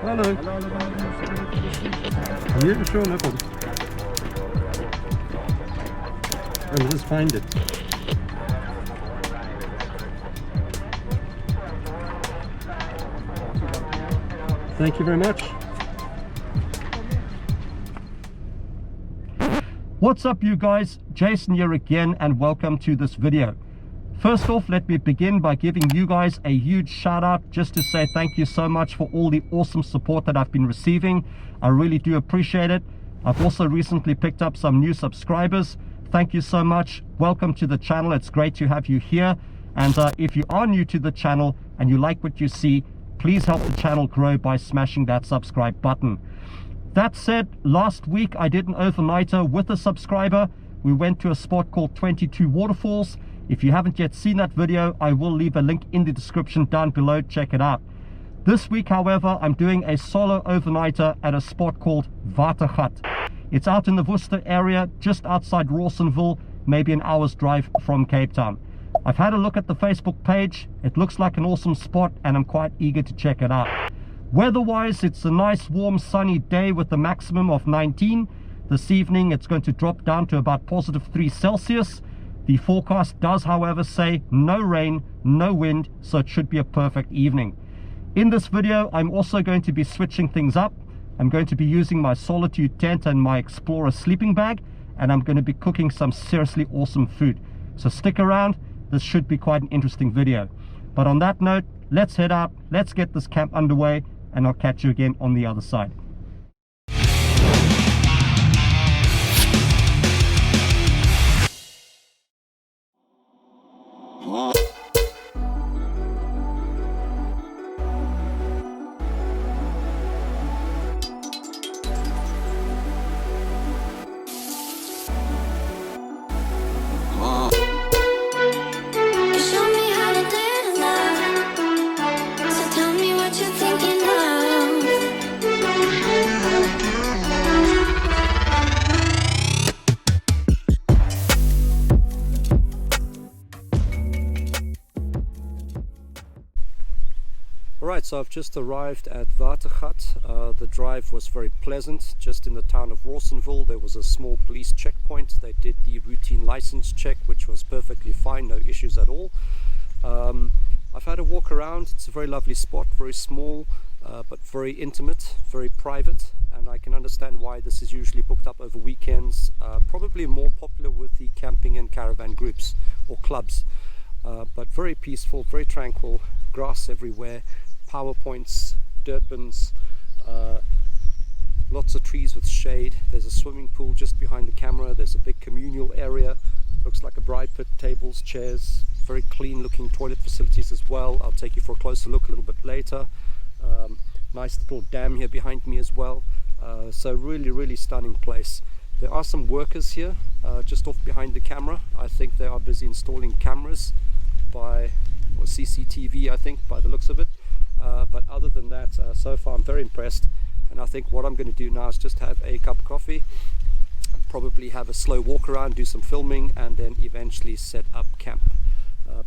Hello. Yeah, sure, no problem. I'll just find it. Thank you very much. What's up, you guys? Jason here again, and welcome to this video. First off, let me begin by giving you guys a huge shout out, just to say thank you so much for all the awesome support that I've been receiving. I really do appreciate it. I've also recently picked up some new subscribers. Thank you so much. Welcome to the channel. It's great to have you here. And if you are new to the channel and you like what you see, please help the channel grow by smashing that subscribe button. That said, last week I did an overnighter with a subscriber. We went to a spot called 22 Waterfalls. If you haven't yet seen that video, I will leave a link in the description down below. Check it out. This week, however, I'm doing a solo overnighter at a spot called Watergat. It's out in the Worcester area, just outside Rawsonville, maybe an hour's drive from Cape Town. I've had a look at the Facebook page. It looks like an awesome spot, and I'm quite eager to check it out. Weather-wise, it's a nice, warm, sunny day with a maximum of 19. This evening, it's going to drop down to about +3 Celsius. The forecast does, however, say no rain, no wind, so it should be a perfect evening. In this video, I'm also going to be switching things up. I'm going to be using my Solitude tent and my Explorer sleeping bag, and I'm going to be cooking some seriously awesome food. So stick around. This should be quite an interesting video. But on that note, let's head out, let's get this camp underway, and I'll catch you again on the other side. Alright, so I've just arrived at Watergat. The drive was very pleasant. Just in the town of Rawsonville, there was a small police checkpoint. They did the routine license check, which was perfectly fine, no issues at all. I've had a walk around. It's a very lovely spot, very small, but very intimate, very private, and I can understand why this is usually booked up over weekends. Probably more popular with the camping and caravan groups or clubs, but very peaceful, very tranquil, grass everywhere, power points, dirt bins, lots of trees with shade. There's a swimming pool just behind the camera. There's a big communal area, looks like a bride pit, tables, chairs, very clean looking toilet facilities as well. I'll take you for a closer look a little bit later. Nice little dam here behind me as well. So really stunning place. There are some workers here just off behind the camera. I think they are busy installing cameras or CCTV, I think, by the looks of it. But other than that, so far I'm very impressed, and I think what I'm going to do now is just have a cup of coffee, probably have a slow walk around, do some filming, and then eventually set up camp.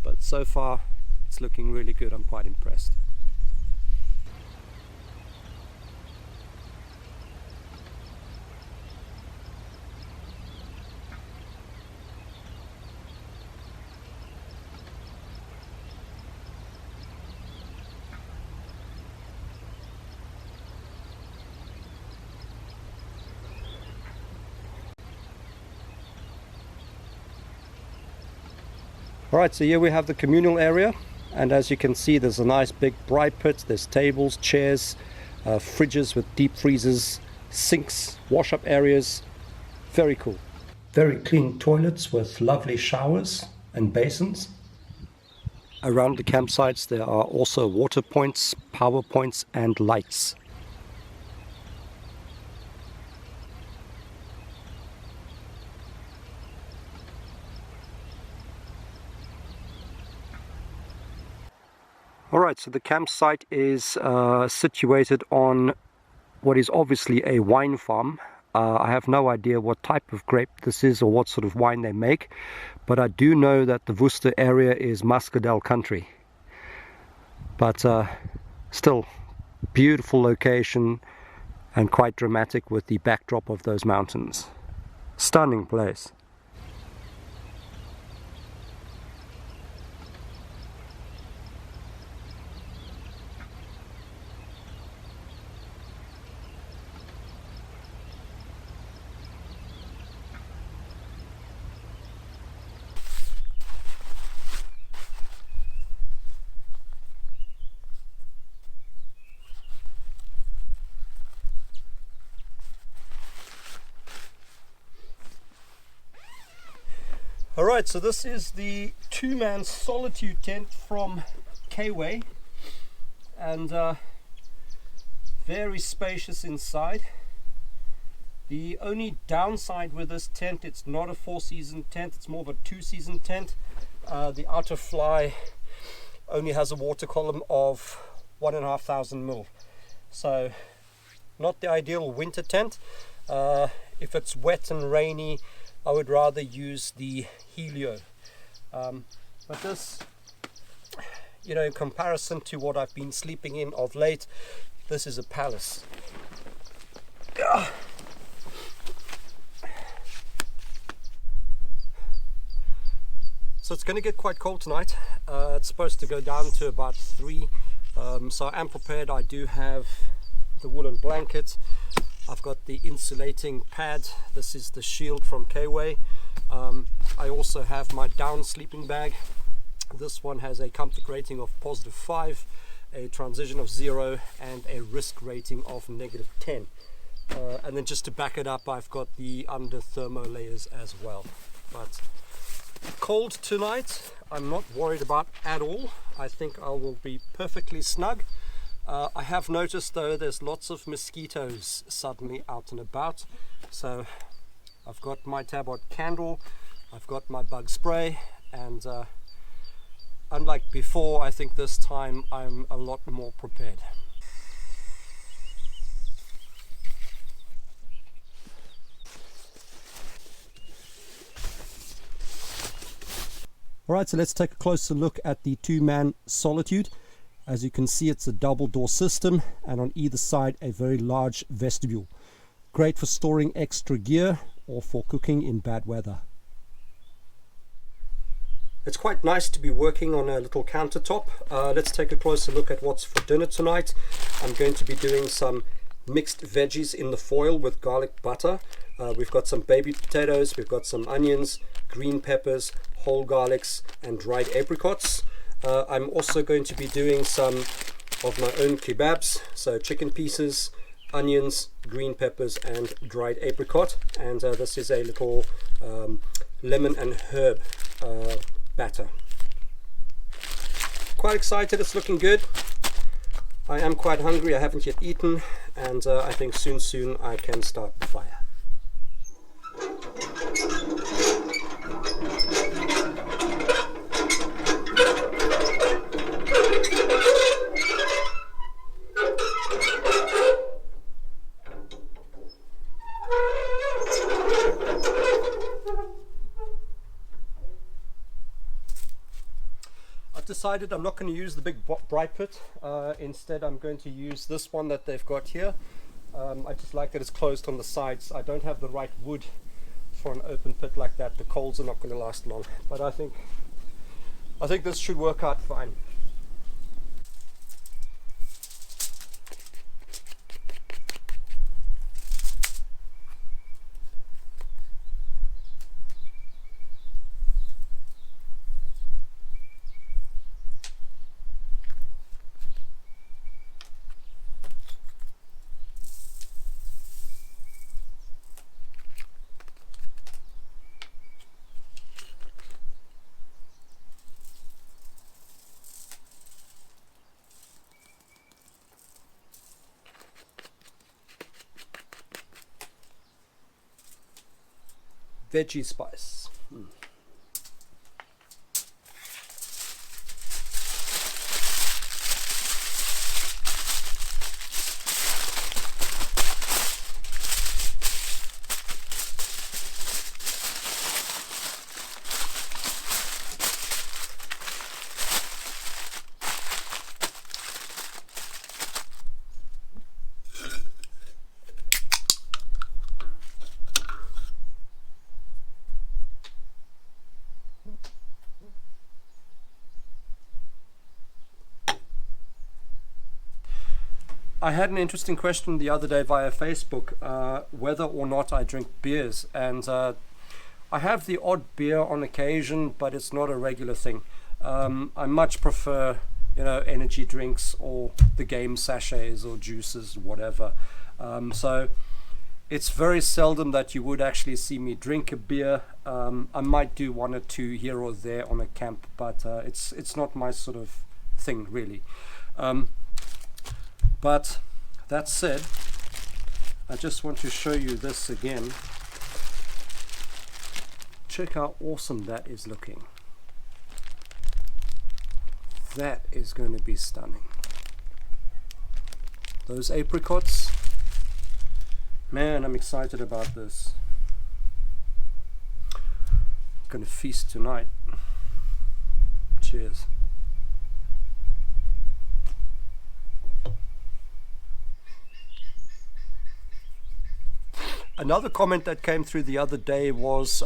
But so far it's looking really good. I'm quite impressed. Alright, so here we have the communal area, and as you can see, there's a nice big bride pit. There's tables, chairs, fridges with deep freezers, sinks, wash-up areas. Very cool. Very clean toilets with lovely showers and basins. Around the campsites there are also water points, power points and lights. Alright, so the campsite is situated on what is obviously a wine farm. I have no idea what type of grape this is or what sort of wine they make, but I do know that the Worcester area is muscadel country. But still, Beautiful location and quite dramatic with the backdrop of those mountains. Stunning place. Alright, so this is the two-man solitude tent from Kemm, and very spacious inside. The only downside with this tent, it's not a 4-season tent, it's more of a 2-season tent. The outer fly only has a water column of 1,500 mil, so not the ideal winter tent. If it's wet and rainy, I would rather use the Helio, but this, you know, in comparison to what I've been sleeping in of late, this is a palace. So it's going to get quite cold tonight. It's supposed to go down to about 3, so I am prepared. I do have the woolen blanket. I've got the insulating pad. This is the shield from Kemm. I also have my down sleeping bag. This one has a comfort rating of +5, a transition of 0, and a risk rating of -10. And then just to back it up, I've got the under thermo layers as well. But cold tonight, I'm not worried about at all. I think I will be perfectly snug. I have noticed though there's lots of mosquitoes suddenly out and about, so I've got my tabard candle, I've got my bug spray, and unlike before, I think this time I'm a lot more prepared. Alright, so let's take a closer look at the two-man solitude. As you can see, it's a double door system, and on either side a very large vestibule. Great for storing extra gear or for cooking in bad weather. It's quite nice to be working on a little countertop. Let's take a closer look at what's for dinner tonight. I'm going to be doing some mixed veggies in the foil with garlic butter. We've got some baby potatoes, we've got some onions, green peppers, whole garlics, and dried apricots. I'm also going to be doing some of my own kebabs, so chicken pieces, onions, green peppers, and dried apricot. And this is a little lemon and herb batter. Quite excited, it's looking good. I am quite hungry, I haven't yet eaten, and I think soon I can start the fire. Decided I'm not going to use the big bright pit. Instead I'm going to use this one that they've got here. I just like that it's closed on the sides. I don't have the right wood for an open pit like that. The coals are not going to last long, but I think this should work out fine. Veggie spice. I had an interesting question the other day via Facebook, whether or not I drink beers, and I have the odd beer on occasion, but it's not a regular thing. I much prefer, energy drinks or the game sachets or juices, whatever. So it's very seldom that you would actually see me drink a beer. I might do one or two here or there on a camp, but it's not my sort of thing, really. But that said, I just want to show you this again. Check how awesome that is looking. That is going to be stunning. Those apricots, man, I'm excited about this. Gonna feast tonight. Cheers. Another comment that came through the other day was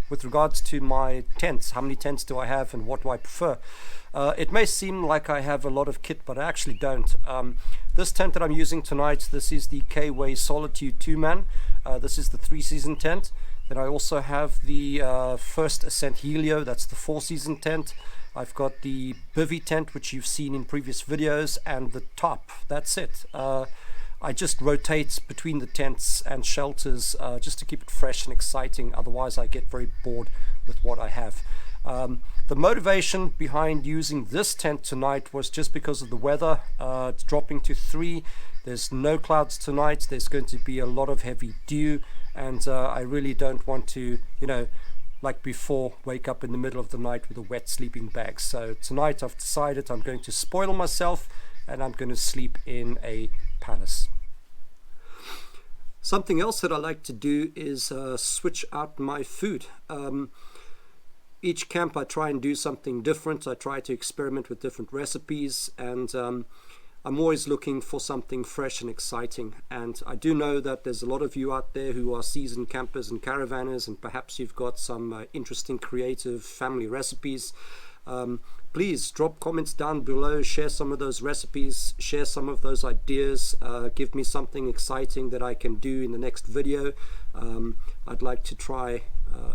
with regards to my tents. How many tents do I have and what do I prefer? It may seem like I have a lot of kit, but I actually don't. This tent that I'm using tonight, this is the K-Way Solitude 2-man. This is the 3-season tent. Then I also have the First Ascent Helio, that's the 4-season tent. I've got the Bivy tent, which you've seen in previous videos, and the top. That's it. I just rotate between the tents and shelters just to keep it fresh and exciting. Otherwise I get very bored with what I have. The motivation behind using this tent tonight was just because of the weather. It's dropping to 3. There's no clouds tonight. There's going to be a lot of heavy dew, and I really don't want to, like before, wake up in the middle of the night with a wet sleeping bag. So tonight I've decided I'm going to spoil myself and I'm going to sleep in a palace. Something else that I like to do is switch out my food. Each camp I try and do something different. I try to experiment with different recipes, and I'm always looking for something fresh and exciting. And I do know that there's a lot of you out there who are seasoned campers and caravanners, and perhaps you've got some interesting creative family recipes. Please drop comments down below, share some of those recipes, share some of those ideas, give me something exciting that I can do in the next video. I'd like to try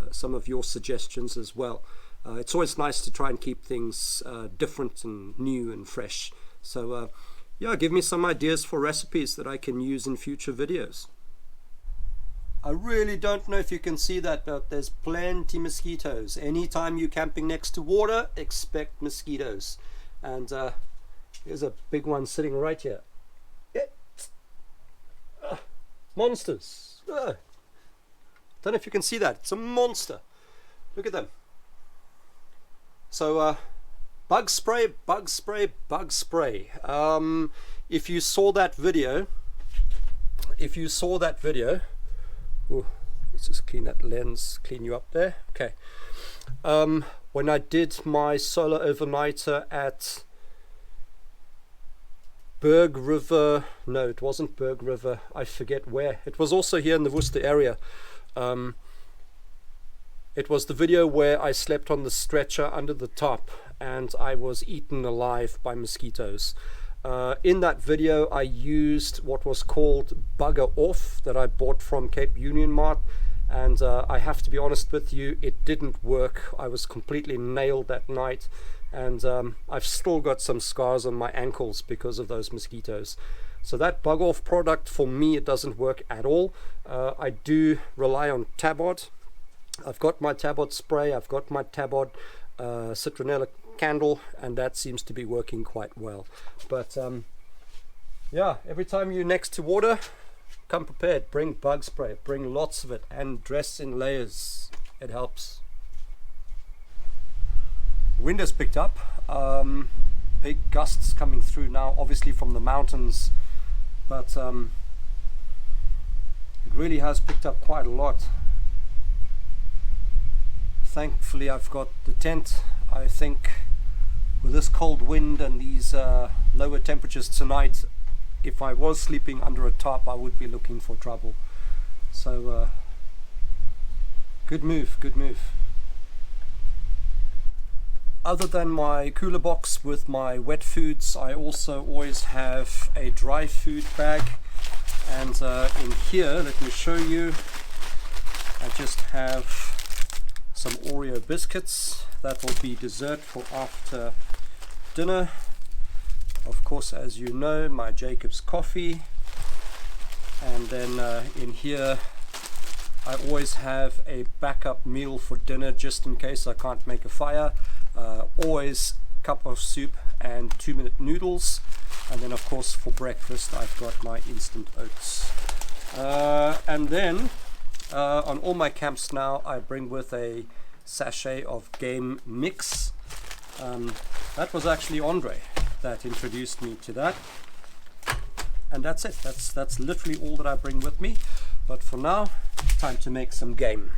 some of your suggestions as well. It's always nice to try and keep things different and new and fresh. So yeah, give me some ideas for recipes that I can use in future videos. I really don't know if you can see that, but there's plenty mosquitoes. Anytime you're camping next to water, expect mosquitoes. And here's a big one sitting right here. Monsters. Don't know if you can see that. It's a monster. Look at them. So bug spray, bug spray, bug spray. If you saw that video, ooh, let's just clean that lens, clean you up there. Okay. When I did my solo overnighter at Berg River, no, it wasn't Berg River, I forget where. It was also here in the Worcester area. It was the video where I slept on the stretcher under the top and I was eaten alive by mosquitoes. In that video I used what was called Bugger Off that I bought from Cape Union Mart, and I have to be honest with you, it didn't work. I was completely nailed that night, and I've still got some scars on my ankles because of those mosquitoes. So that Bug Off product, for me, it doesn't work at all. I do rely on Tabard. I've got my Tabard spray, I've got my Tabard citronella candle, and that seems to be working quite well. But yeah, every time you're next to water, come prepared. Bring bug spray, bring lots of it, and dress in layers. It helps. Wind has picked up. Big gusts coming through now, obviously from the mountains, but it really has picked up quite a lot. Thankfully I've got the tent. I think with this cold wind and these lower temperatures tonight, if I was sleeping under a tarp, I would be looking for trouble. So good move, good move. Other than my cooler box with my wet foods, I also always have a dry food bag. And in here, let me show you, I just have some Oreo biscuits. That will be dessert for after dinner. Of course, as you know, my Jacob's coffee. And then in here, I always have a backup meal for dinner just in case I can't make a fire. Always cup of soup and 2-minute noodles. And then of course for breakfast I've got my instant oats. And then on all my camps now I bring with a sachet of game mix. That was actually Andre that introduced me to that. And that's it. That's literally all that I bring with me. But for now, time to make some game.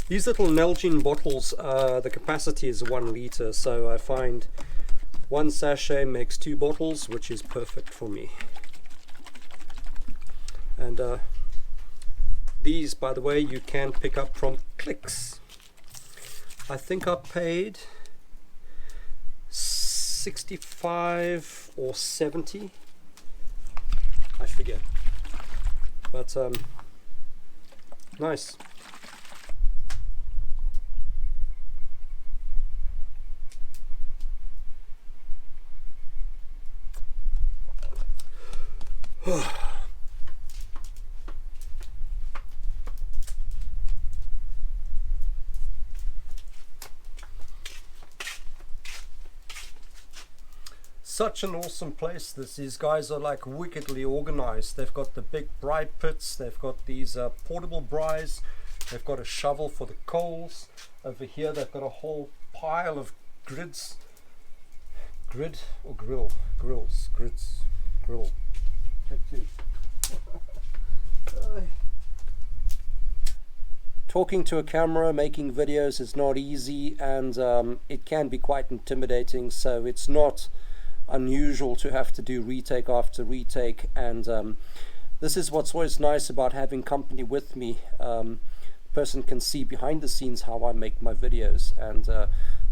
These little Nalgene bottles, the capacity is 1 liter, so I find 1 sachet makes 2 bottles, which is perfect for me. And these, by the way, you can pick up from Clicks. I think I paid 65 or 70, I forget, but nice. Such an awesome place. These guys are like wickedly organized. They've got the big braai pits, they've got these portable braais, they've got a shovel for the coals. Over here they've got a whole pile of grill. Talking to a camera, making videos is not easy, and it can be quite intimidating, so it's not unusual to have to do retake after retake. And this is what's always nice about having company with me. Person can see behind the scenes how I make my videos, and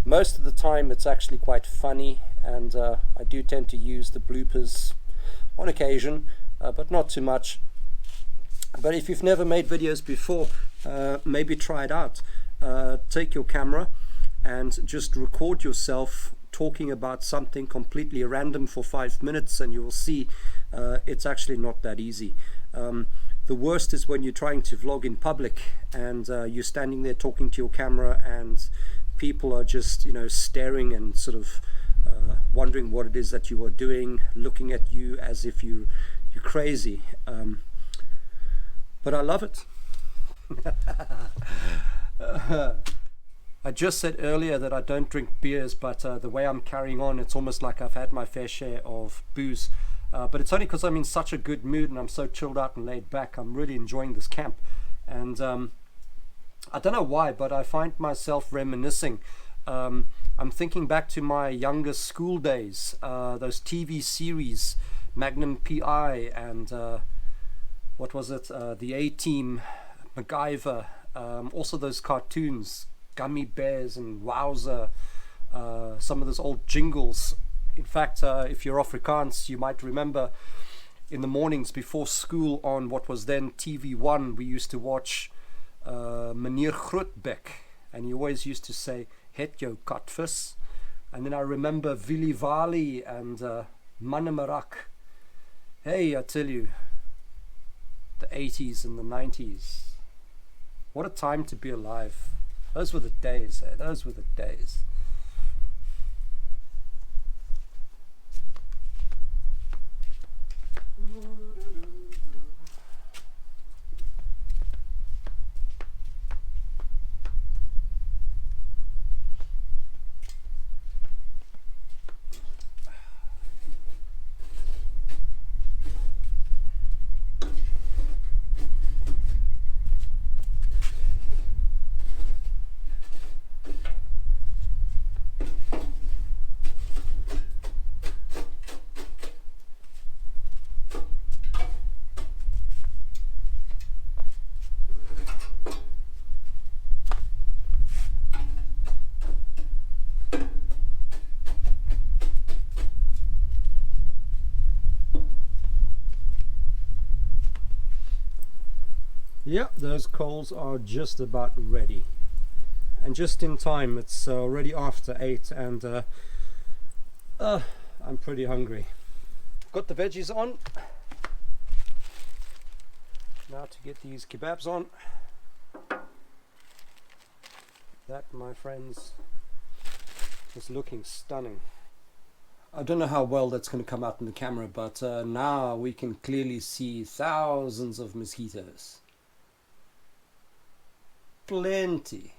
most of the time it's actually quite funny, and I do tend to use the bloopers on occasion, but not too much. But if you've never made videos before, maybe try it out. Take your camera and just record yourself talking about something completely random for 5 minutes, and you will see it's actually not that easy. The worst is when you're trying to vlog in public and you're standing there talking to your camera and people are just, you know, staring and sort of wondering what it is that you are doing, looking at you as if you're crazy. But I love it. I just said earlier that I don't drink beers, but the way I'm carrying on, it's almost like I've had my fair share of booze. But it's only because I'm in such a good mood and I'm so chilled out and laid back. I'm really enjoying this camp. And I don't know why, but I find myself reminiscing. I'm thinking back to my younger school days, those TV series, Magnum PI and what was it, the A-Team, MacGyver, also those cartoons, Gummy Bears and Wowzer, some of those old jingles. In fact, if you're Afrikaans, you might remember in the mornings before school on what was then TV1, we used to watch Meneer Grootbek, and he always used to say, "Het jou katvis." And then I remember Willy Wali and Manemarak. Hey, I tell you, the 80s and the 90s. What a time to be alive. Those were the days, eh? Those were the days. Yeah, those coals are just about ready, and just in time. It's already after 8 and I'm pretty hungry. Got the veggies on. Now to get these kebabs on. That, my friends, is looking stunning. I don't know how well that's going to come out in the camera, but now we can clearly see thousands of mosquitoes. Plenty.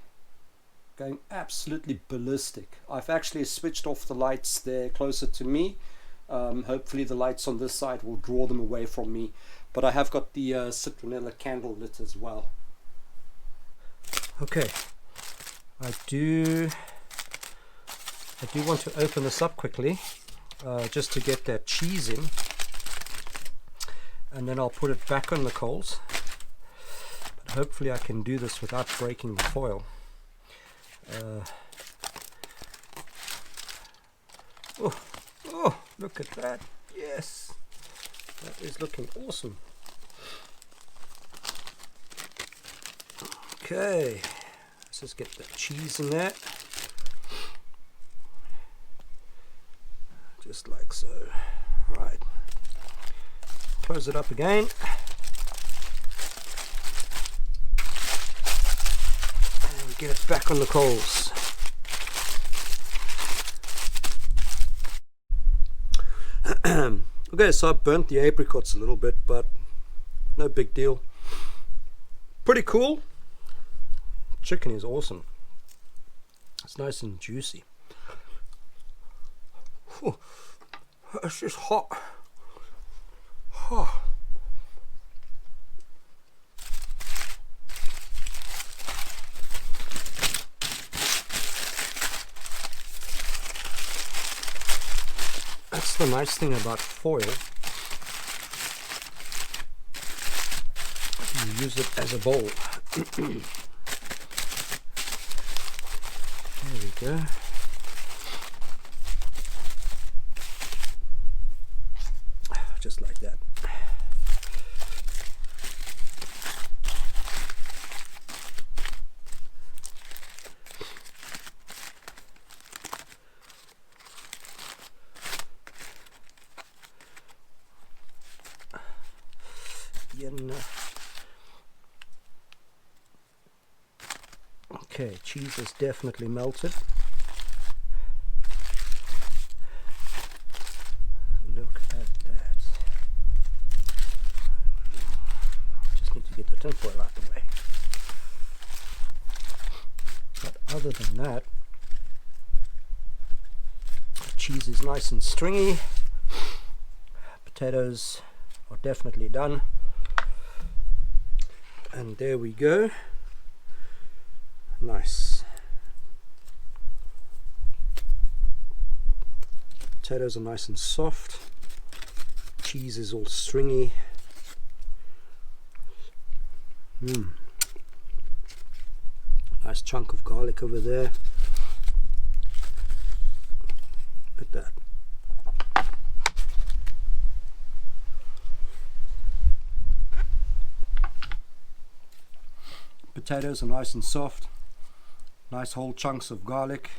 Going absolutely ballistic. I've actually switched off the lights there closer to me. Hopefully the lights on this side will draw them away from me. But I have got the citronella candle lit as well. Okay, I do want to open this up quickly, just to get that cheese in, and then I'll put it back on the coals. But hopefully I can do this without breaking the foil. Oh, look at that. Yes, that is looking awesome. Okay, let's just get the cheese in there, just like so. Right, close it up again, and get it back on the coals. Okay, so I burnt the apricots a little bit, but no big deal. Pretty cool. Chicken is awesome. It's nice and juicy. Whew, it's just hot. Oh. That's the nice thing about foil. You use it as a bowl. There we go. Just like that. Okay, cheese is definitely melted. Look at that. Just need to get the tinfoil out of the way. But other than that, the cheese is nice and stringy. Potatoes are definitely done. And there we go. Nice. Potatoes are nice and soft. Cheese is all stringy. Nice chunk of garlic over there. Look at that. Potatoes are nice and soft. Nice whole chunks of garlic.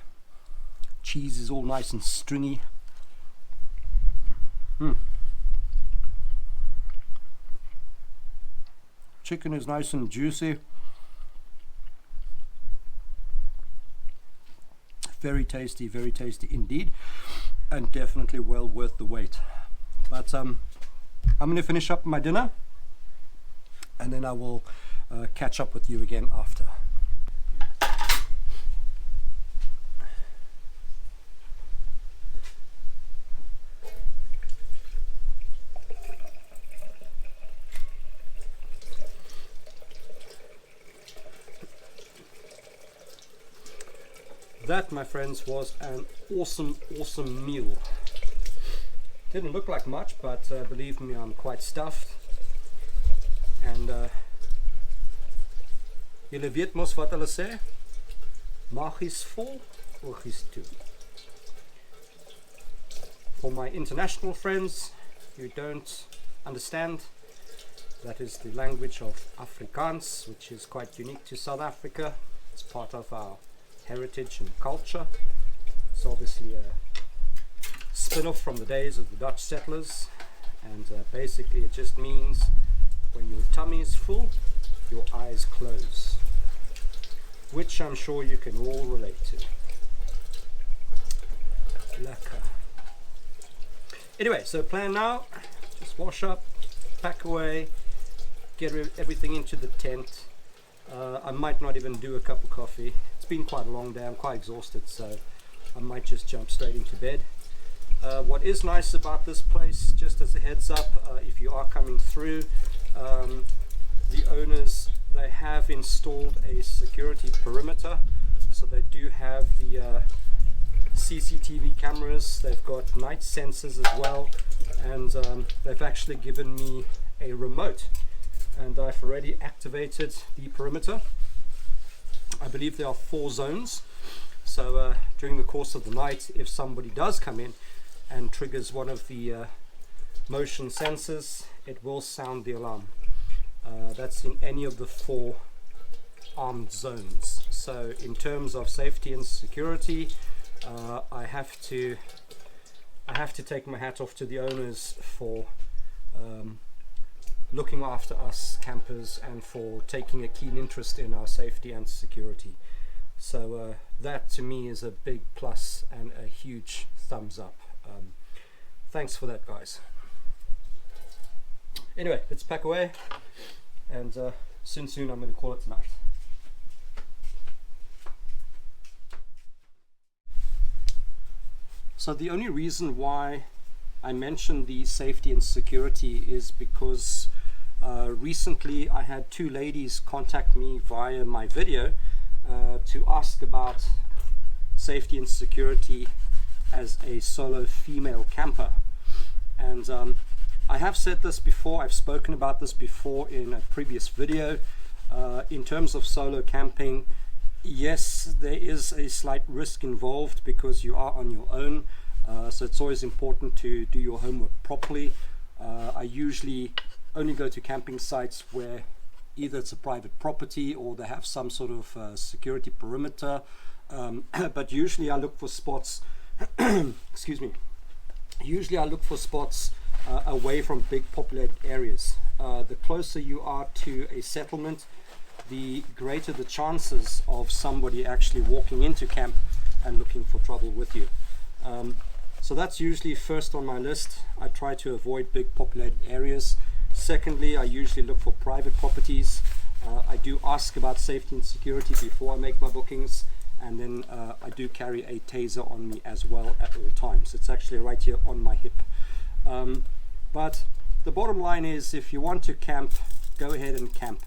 Cheese is all nice and stringy. Chicken is nice and juicy. Very tasty indeed, and definitely well worth the wait. But I'm going to finish up my dinner, and then I will catch up with you again after. That, my friends, was an awesome meal. Didn't look like much, but believe me, I'm quite stuffed. And julle weet mos wat hulle sê, maag is vol, oog is toe. For my international friends who don't understand, That is the language of Afrikaans, which is quite unique to South Africa. It's part of our heritage and culture. It's obviously a spin-off from the days of the Dutch settlers, and basically it just means when your tummy is full, your eyes close, which I'm sure you can all relate to. Lekker. Anyway, so plan now, just wash up, pack away, get everything into the tent. I might not even do a cup of coffee. It's been quite a long day, I'm quite exhausted, so I might just jump straight into bed. What is nice about this place, just as a heads up, if you are coming through, the owners, they have installed a security perimeter, so they do have the CCTV cameras, they've got night sensors as well, and they've actually given me a remote, and I've already activated the perimeter. I believe there are 4 zones, so during the course of the night, if somebody does come in and triggers one of the motion sensors, it will sound the alarm. That's in any of the 4 armed zones. So in terms of safety and security, I have to take my hat off to the owners for looking after us campers and for taking a keen interest in our safety and security. So that to me is a big plus and a huge thumbs up. Thanks for that, guys. Anyway, let's pack away, and soon I'm going to call it tonight. So the only reason why I mentioned the safety and security is because recently I had 2 ladies contact me via my video to ask about safety and security as a solo female camper. And I have said this before, I've spoken about this before in a previous video. In terms of solo camping, yes, there is a slight risk involved because you are on your own, so it's always important to do your homework properly. I usually only go to camping sites where either it's a private property or they have some sort of security perimeter, but usually I look for spots excuse me, usually I look for spots away from big populated areas. The closer you are to a settlement, the greater the chances of somebody actually walking into camp and looking for trouble with you. So that's usually first on my list. I try to avoid big populated areas. Secondly, I usually look for private properties. I do ask about safety and security before I make my bookings, and then I do carry a taser on me as well at all times. It's actually right here on my hip. But the bottom line is, if you want to camp, go ahead and camp.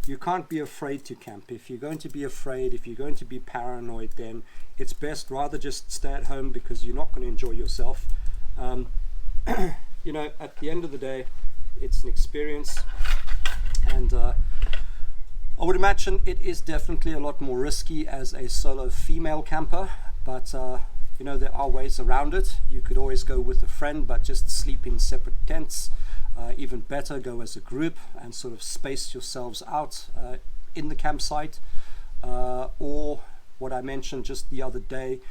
You can't be afraid to camp. If you're going to be afraid, if you're going to be paranoid, then it's best rather just stay at home, because you're not going to enjoy yourself. You know, at the end of the day, it's an experience, and I would imagine it is definitely a lot more risky as a solo female camper, but you know, there are ways around it. You could always go with a friend, but just sleep in separate tents. Even better, go as a group and sort of space yourselves out in the campsite. Or what I mentioned just the other day,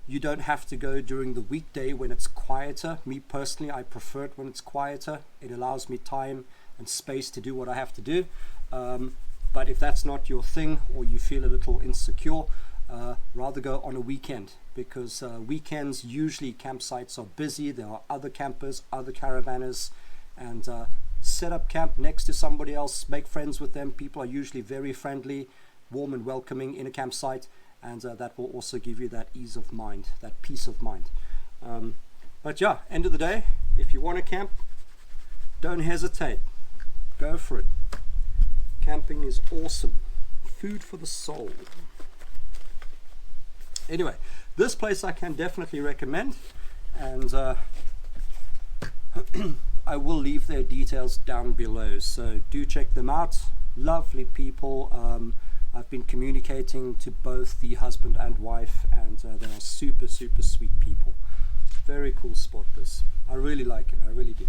you don't have to go during the weekday when it's quieter. Me personally, I prefer it when it's quieter. It allows me time and space to do what I have to do. But if that's not your thing, or you feel a little insecure, rather go on a weekend, because weekends usually campsites are busy. There are other campers, other caravanners, and set up camp next to somebody else, make friends with them. People are usually very friendly, warm and welcoming in a campsite, and that will also give you that ease of mind, that peace of mind. But yeah, end of the day, if you want to camp, don't hesitate, go for it. Camping is awesome, food for the soul. Anyway, this place I can definitely recommend, and I will leave their details down below, so do check them out. Lovely people. I've been communicating to both the husband and wife, and they are super sweet people. Very cool spot this. I really like it, I really do.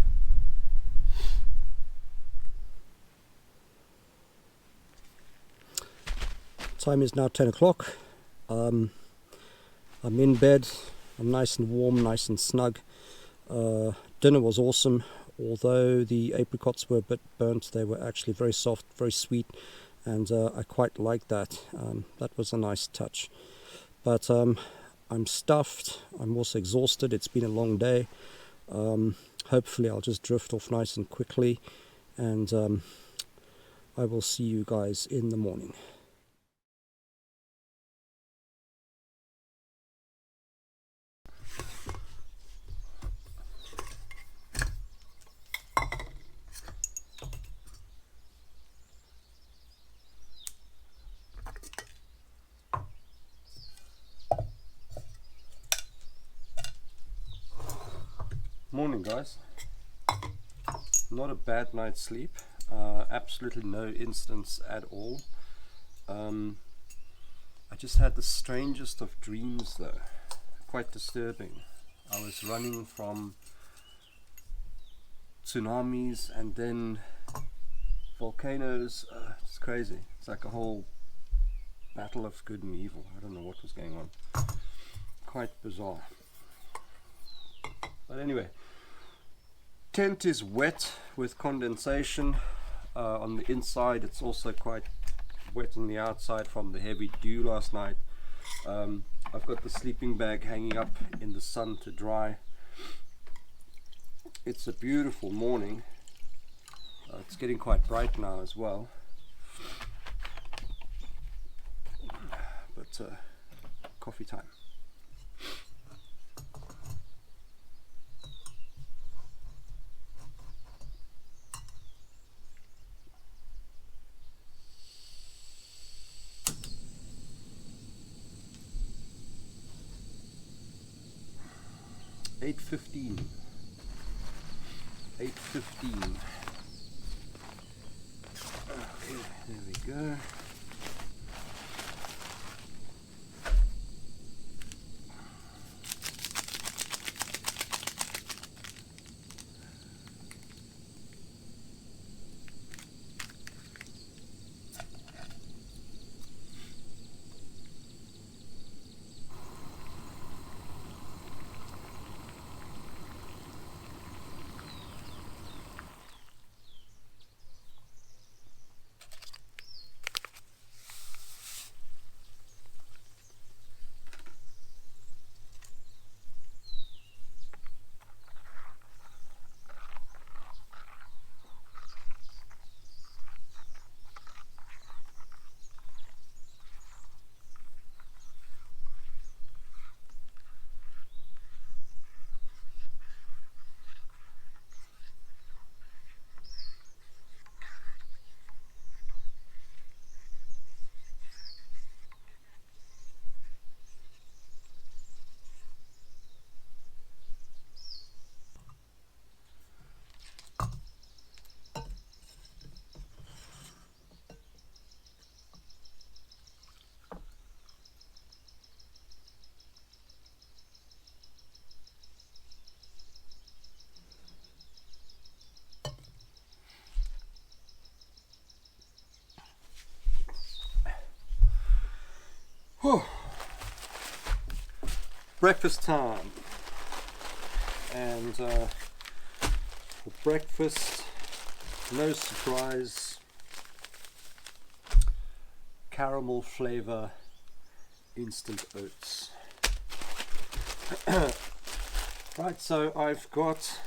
Time is now 10 o'clock. I'm in bed. I'm nice and warm, nice and snug. Dinner was awesome. Although the apricots were a bit burnt, they were actually very soft, very sweet, and I quite liked that. That was a nice touch. But I'm stuffed. I'm also exhausted. It's been a long day. Hopefully I'll just drift off nice and quickly, and I will see you guys in the morning. Morning, guys. Not a bad night's sleep. Absolutely no incidents at all. I just had the strangest of dreams, though. Quite disturbing. I was running from tsunamis and then volcanoes. It's crazy. It's like a whole battle of good and evil. I don't know what was going on. Quite bizarre. But anyway, tent is wet with condensation on the inside. It's also quite wet on the outside from the heavy dew last night. I've got the sleeping bag hanging up in the sun to dry. It's a beautiful morning. It's getting quite bright now as well. But coffee time. Eight 8:15. Okay, there we go. Whew. Breakfast time, and for breakfast, no surprise, caramel flavor instant oats. Right, so I've got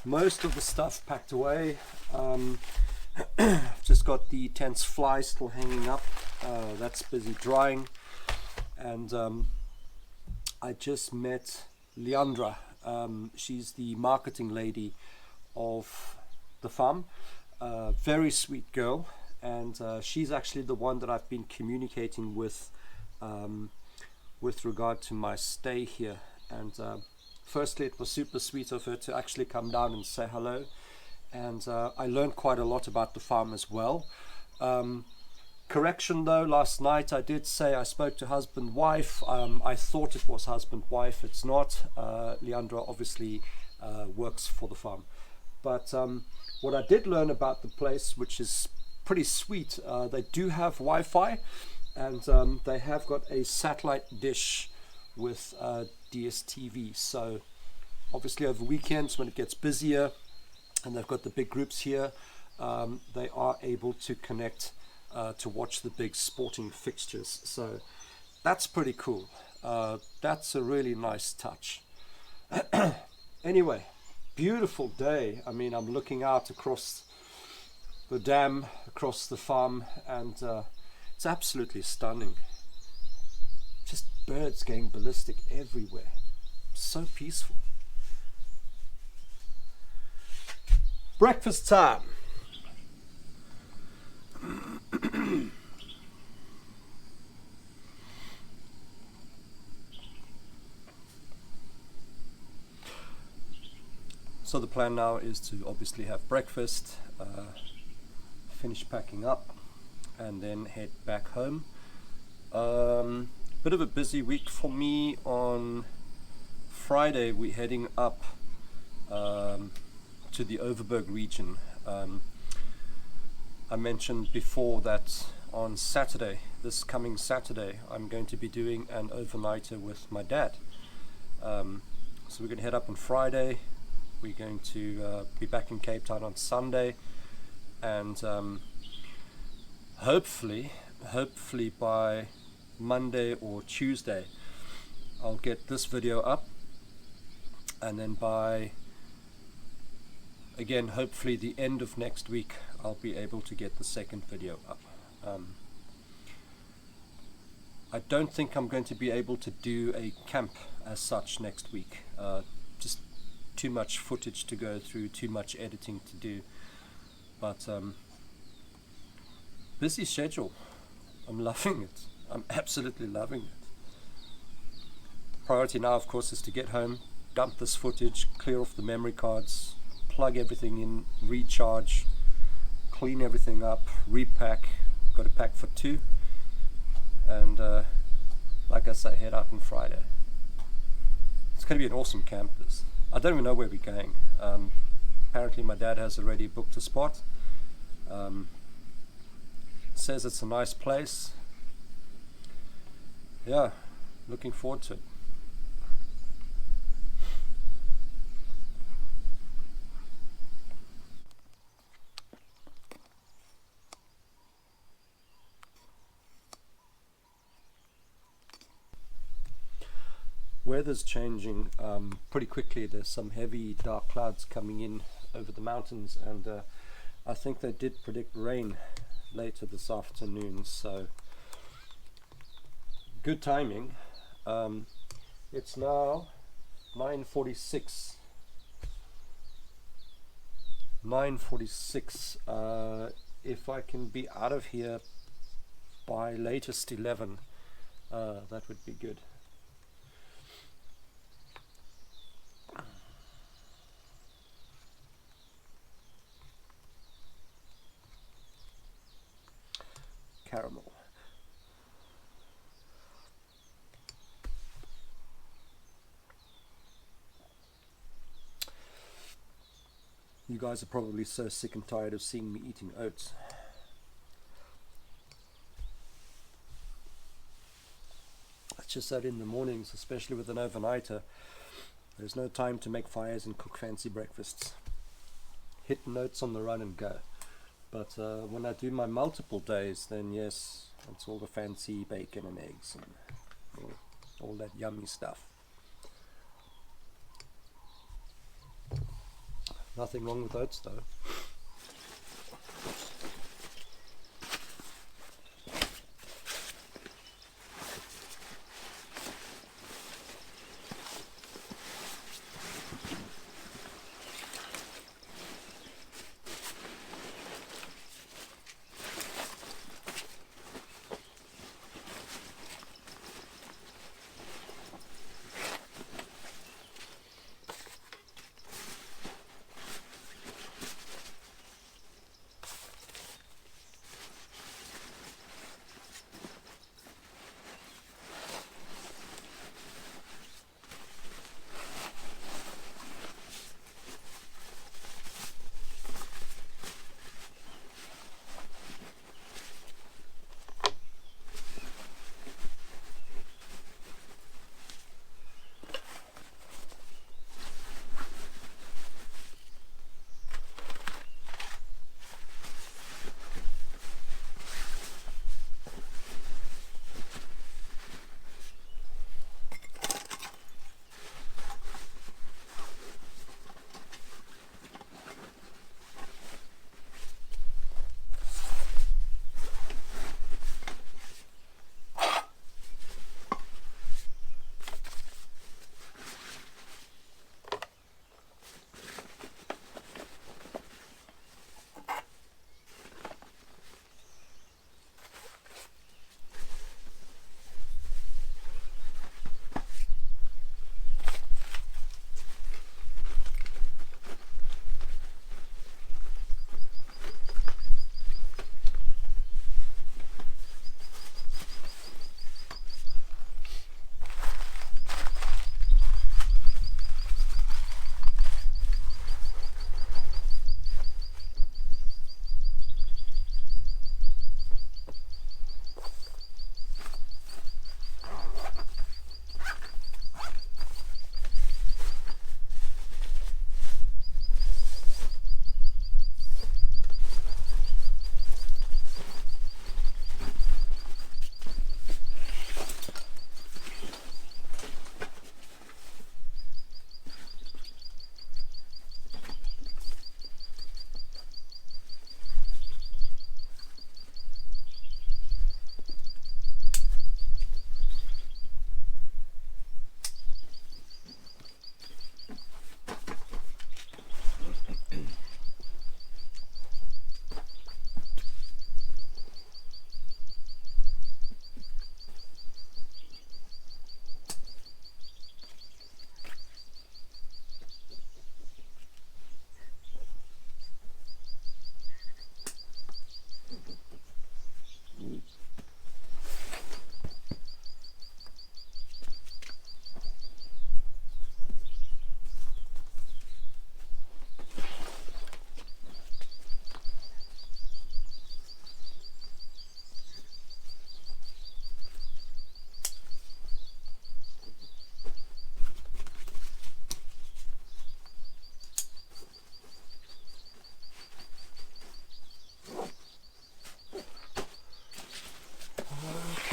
most of the stuff packed away. I've just got the tent's fly still hanging up. That's busy drying, and I just met Leandra. She's the marketing lady of the farm. Very sweet girl, and she's actually the one that I've been communicating with regard to my stay here. And firstly, it was super sweet of her to actually come down and say hello, and I learned quite a lot about the farm as well. Correction though, last night I did say I spoke to husband wife. I thought it was husband wife. It's not. Leandra obviously works for the farm. But what I did learn about the place, which is pretty sweet, they do have Wi-Fi. and they have got a satellite dish with DSTV. So obviously over weekends when it gets busier and they've got the big groups here, they are able to connect to watch the big sporting fixtures. So that's pretty cool. That's a really nice touch. Anyway, beautiful day. I mean, I'm looking out across the dam, across the farm, and it's absolutely stunning. Just birds going ballistic everywhere. So peaceful. Breakfast time. So the plan now is to obviously have breakfast, finish packing up, and then head back home. Bit of a busy week for me. On Friday we're heading up to the Overberg region. I mentioned before that on Saturday, this coming Saturday, I'm going to be doing an overnighter with my dad. So we're going to head up on Friday. We're going to be back in Cape Town on Sunday, and hopefully by Monday or Tuesday I'll get this video up, and then by, again, hopefully the end of next week I'll be able to get the second video up. I don't think I'm going to be able to do a camp as such next week. Just too much footage to go through, too much editing to do, but busy schedule. I'm loving it. I'm absolutely loving it. Priority now, of course, is to get home, dump this footage, clear off the memory cards, plug everything in, recharge, clean everything up, repack. Got to pack for 2, and like I say, head out on Friday. It's going to be an awesome camp. This. I don't even know where we're going. Apparently my dad has already booked a spot. Says it's a nice place. Yeah, looking forward to it. Weather's changing pretty quickly. There's some heavy dark clouds coming in over the mountains, and I think they did predict rain later this afternoon, so good timing. It's now 9:46. 9:46. If I can be out of here by latest 11, that would be good. Caramel. You guys are probably so sick and tired of seeing me eating oats. It's just that in the mornings, especially with an overnighter, there's no time to make fires and cook fancy breakfasts. Hit oats on the run and go. But when I do my multiple days, then yes, it's all the fancy bacon and eggs and all that yummy stuff. Nothing wrong with oats though.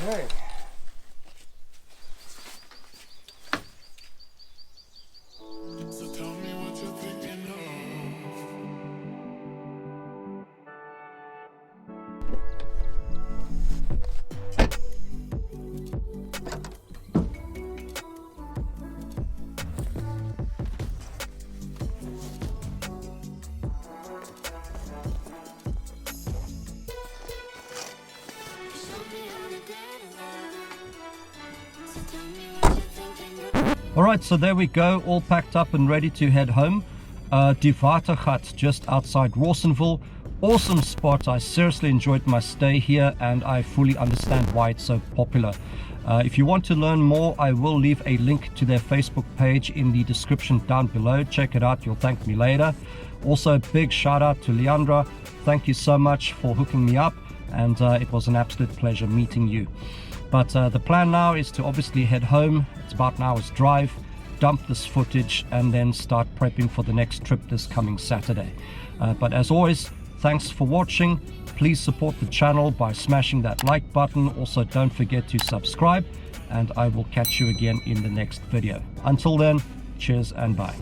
Okay. So tell me what you're thinking of. Alright, so there we go, all packed up and ready to head home. Die Watergat, just outside Rawsonville. Awesome spot. I seriously enjoyed my stay here and I fully understand why it's so popular. If you want to learn more, I will leave a link to their Facebook page in the description down below. Check it out, you'll thank me later. Also, a big shout out to Leandra. Thank you so much for hooking me up, and it was an absolute pleasure meeting you. But the plan now is to obviously head home. It's about an hour's drive, dump this footage, and then start prepping for the next trip this coming Saturday. But as always, thanks for watching. Please support the channel by smashing that like button. Also, don't forget to subscribe, and I will catch you again in the next video. Until then, cheers and bye.